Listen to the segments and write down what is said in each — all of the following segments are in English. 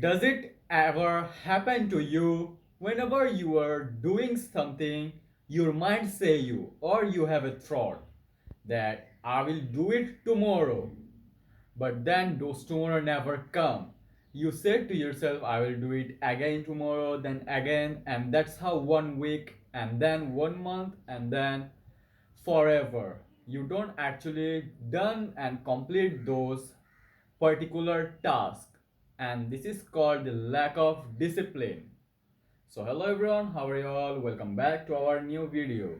Does it ever happen to you whenever you are doing something, your mind say you or you have a thought that I will do it tomorrow, but then those tomorrow never come. You said to yourself, I will do it again tomorrow, then again, and that's how 1 week, and then 1 month, and then forever. You don't actually done and complete those particular task, and this is called the lack of discipline. So hello everyone, how are you all? Welcome back to our new video.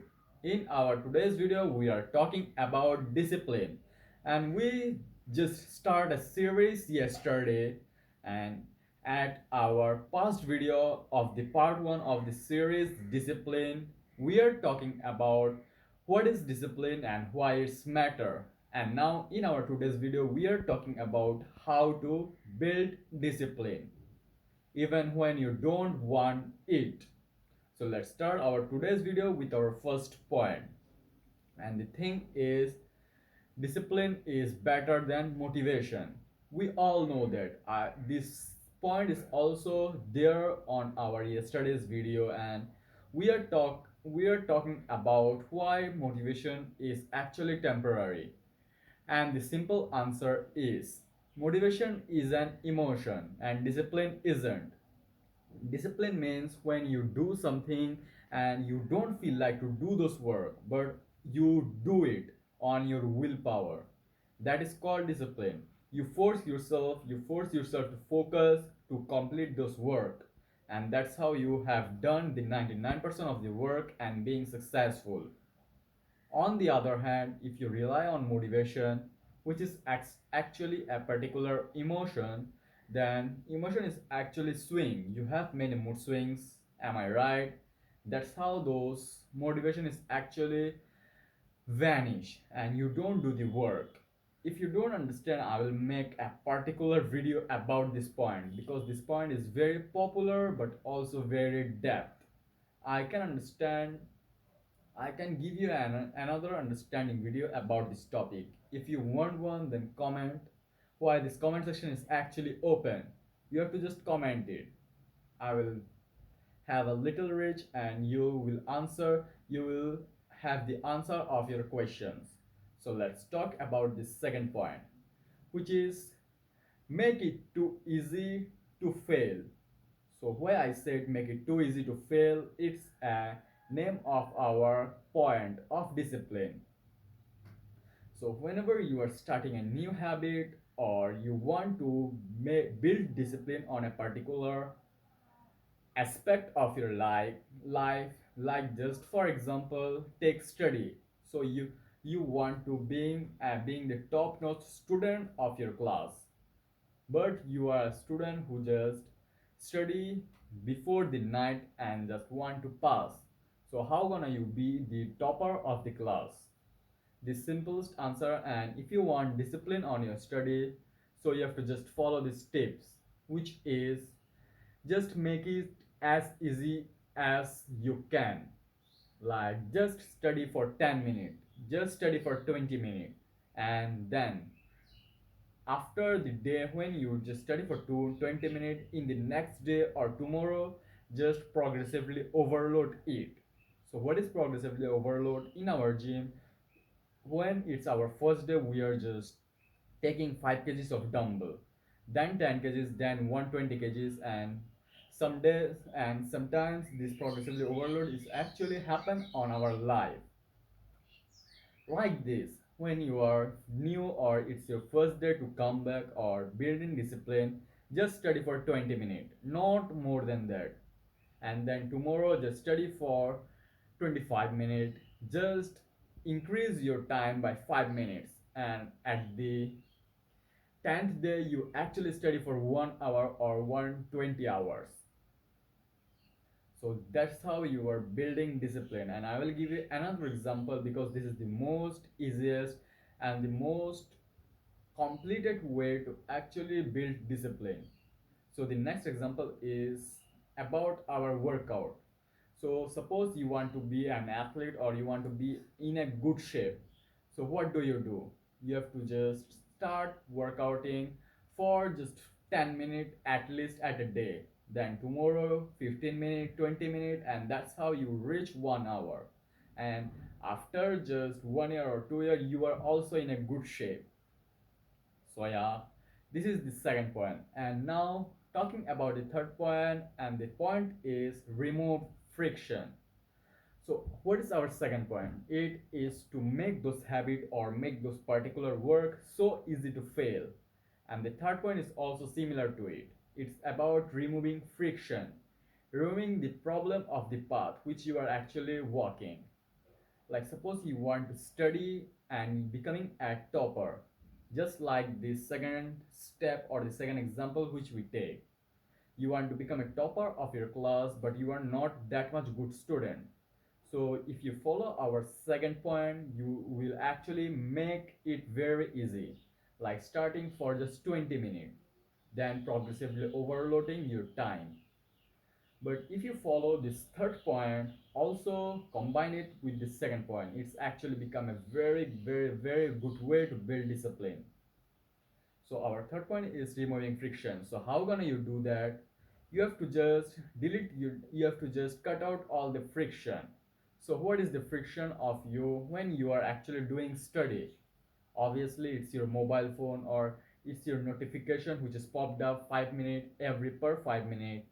In our today's video we are talking about discipline, and we just start a series yesterday, and at our past video of the part 1 of the series discipline, we are talking about what is discipline and why it's matter. And now in our today's video we are talking about how to build discipline even when you don't want it. So let's start our today's video with our first point. And the thing is, discipline is better than motivation. We all know that. This point is also there on our yesterday's video, and we are talking about why motivation is actually temporary. And the simple answer is motivation is an emotion and discipline isn't. Discipline means when you do something and you don't feel like to do those work, but you do it on your willpower. That is called discipline. You force yourself to focus to complete those work, and that's how you have done the 99% of the work and being successful. On the other hand, if you rely on motivation, which is actually a particular emotion, then emotion is actually swing. You have many mood swings, am I right? That's how those motivation is actually vanish and you don't do the work. If you don't understand, I will make a particular video about this point because this point is very popular but also very depth. I can understand I can give you another understanding video about this topic. If you want one, then comment. Why this comment section is actually open. You have to just comment it. I will have a little reach and you will have the answer of your questions. So let's talk about the second point, which is make it too easy to fail. So where I said make it too easy to fail, it's a name of our point of discipline. So whenever you are starting a new habit or you want to build discipline on a particular aspect of your life, like just for example, take study. So you want to being the top notch student of your class, but you are a student who just study before the night and just want to pass. So how gonna you be the topper of the class? The simplest answer, and if you want discipline on your study, so you have to just follow these tips, which is just make it as easy as you can. Like just study for 10 minutes, just study for 20 minutes, and then after the day when you just study for 20 minutes, in the next day or tomorrow just progressively overload it. So what is progressively overload? In our gym, when it's our first day, we are just taking 5 kgs of dumbbell, then 10 kgs, then 120 kgs, and some days and sometimes this progressively overload is actually happen on our life. Like this, when you are new or it's your first day to come back or building discipline, just study for 20 minutes, not more than that. And then tomorrow just study for 25 minutes. Just increase your time by 5 minutes, and at the 10th day you actually study for 1 hour or 120 hours. So that's how you are building discipline, and I will give you another example because this is the most easiest and the most completed way to actually build discipline. So the next example is about our workout. So suppose you want to be an athlete or you want to be in a good shape. So what do? You have to just start workouting for just 10 minutes at least at a day, then tomorrow 15 minutes, 20 minutes, and that's how you reach 1 hour. And after just 1 year or 2 years, you are also in a good shape. So yeah, this is the second point. And now talking about the third point, and the point is remove friction. So what is our second point? It is to make those habit or make those particular work so easy to fail. And the third point is also similar to it. It's about removing friction, removing the problem of the path which you are actually walking. Like suppose you want to study and becoming a topper, just like the second step or the second example which we take. You want to become a topper of your class, but you are not that much good student. So if you follow our second point, you will actually make it very easy, like starting for just 20 minutes, then progressively overloading your time. But if you follow this third point, also combine it with the second point, it's actually become a very good way to build discipline. So our third point is removing friction. So how gonna you do that? You have to just you have to just cut out all the friction. So what is the friction of you when you are actually doing study? Obviously it's your mobile phone, or it's your notification which is popped up 5 minutes every per 5 minutes.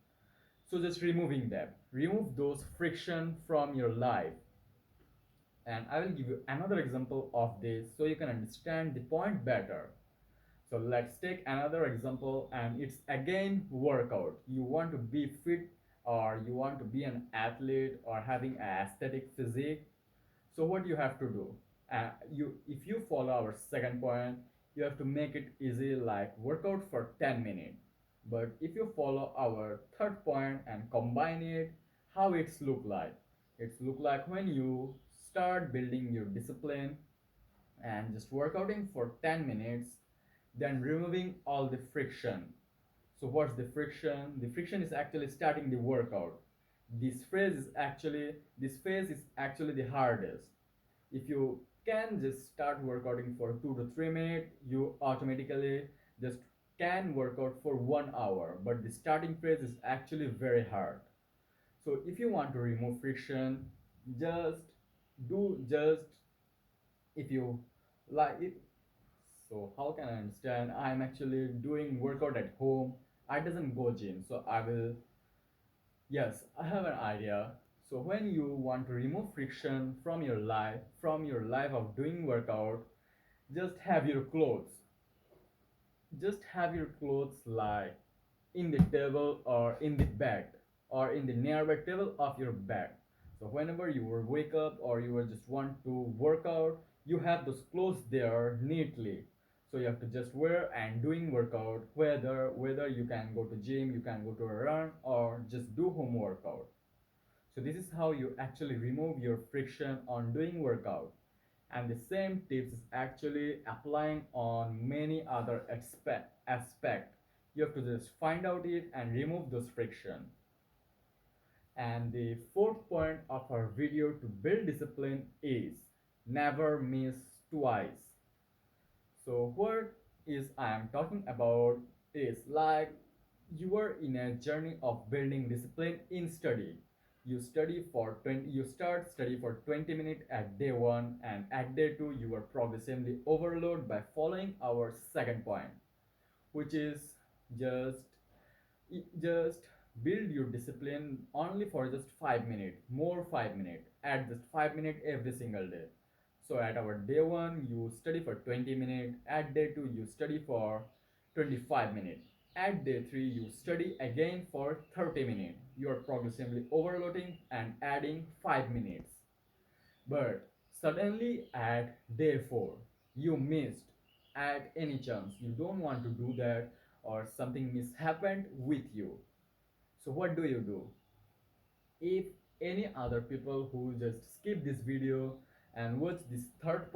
So just removing them. Remove those friction from your life. And I will give you another example of this so you can understand the point better. So let's take another example, and it's again workout. You want to be fit, or you want to be an athlete or having an aesthetic physique. So what you have to do? If you follow our second point, you have to make it easy, like workout for 10 minutes. But if you follow our third point and combine it, how it's look like? It's look like when you start building your discipline and just workouting for 10 minutes, then removing all the friction. So what's the friction? The friction is actually starting the workout. This phase is actually the hardest. If you can just start workouting for 2 to 3 minutes, you automatically just can work out for 1 hour, but the starting phase is actually very hard. So if you want to remove friction, just just if you like it. So how can I understand? I'm actually doing workout at home. I doesn't go gym, so I will. Yes, I have an idea. So when you want to remove friction from your life of doing workout, just have your clothes. Just have your clothes lie in the table or in the bed or in the nearby table of your bed. So whenever you will wake up or you will just want to work out, you have those clothes there neatly. So you have to just wear and doing workout, whether you can go to gym, you can go to a run, or just do home workout. So this is how you actually remove your friction on doing workout. And the same tips is actually applying on many other aspect. You have to just find out it and remove those friction. And the fourth point of our video to build discipline is never miss twice. So what is I am talking about is like you are in a journey of building discipline in study. You start study for 20 minutes at day 1, and at day 2 you are progressively overload by following our second point, which is just just build your discipline only for just 5 minutes, more 5 minutes, add just 5 minutes every single day. So at our day 1 you study for 20 minutes, at day 2 you study for 25 minutes, at day 3 you study again for 30 minutes. You are progressively overloading and adding 5 minutes. But suddenly at day 4 you missed, at any chance you don't want to do that, or something mishappened with you. So what do? If any other people who just skip this video and watch the third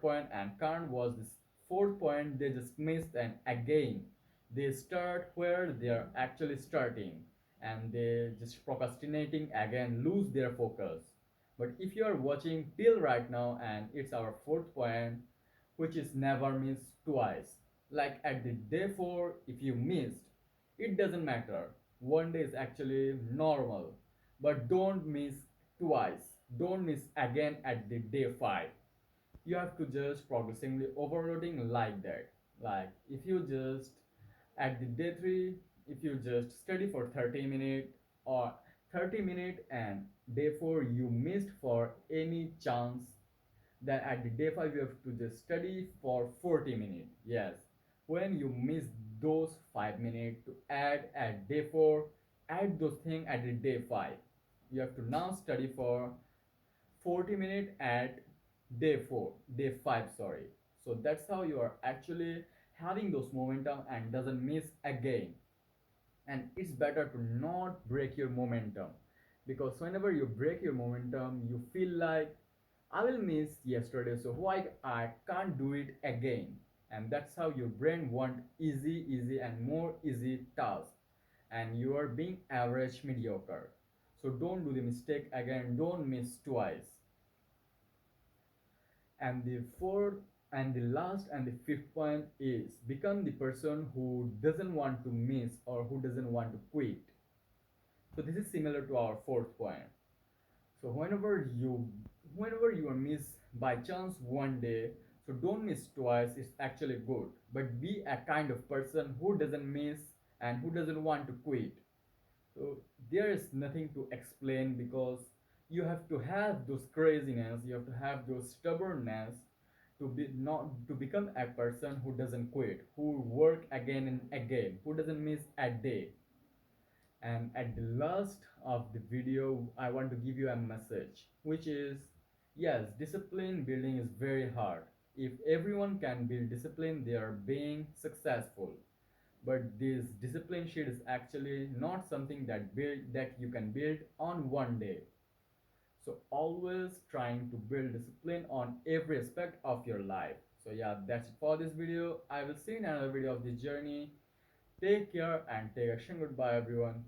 point and can't watch this fourth point, they just missed, and again they start where they are actually starting, and they just procrastinating again, lose their focus. But if you are watching till right now, and it's our fourth point, which is never miss twice. Like at the day 4, if you missed, it doesn't matter. One day is actually normal. But don't miss twice. Don't miss again at the day 5. You have to just progressively overloading like that. Like if you just at the day 3, if you just study for 30 minutes or 30 minutes and day 4 you missed for any chance, then at the day 5 you have to just study for 40 minutes. Yes, when you miss those 5 minutes to add at day 4, add those things at the day 5. You have to now study for 40 minutes at day 4, day 5, sorry. So that's how you are actually having those momentum and doesn't miss again. And it's better to not break your momentum, because whenever you break your momentum you feel like I will miss yesterday, so why I can't do it again. And that's how your brain want easy and more easy task, and you are being average mediocre. So don't do the mistake again, don't miss twice. And the fourth and the last and the fifth point is become the person who doesn't want to miss or who doesn't want to quit. So this is similar to our fourth point. So whenever you are miss by chance one day, so don't miss twice, it's actually good. But be a kind of person who doesn't miss and who doesn't want to quit. So there is nothing to explain, because you have to have those craziness, you have to have those stubbornness to be not to become a person who doesn't quit, who work again and again, who doesn't miss a day. And at the last of the video, I want to give you a message, which is yes, discipline building is very hard. If everyone can build discipline, they are being successful. But this discipline sheet is actually not something that you can build on one day. So always trying to build discipline on every aspect of your life. So yeah, that's it for this video. I will see you in another video of this journey. Take care and take action. Goodbye everyone.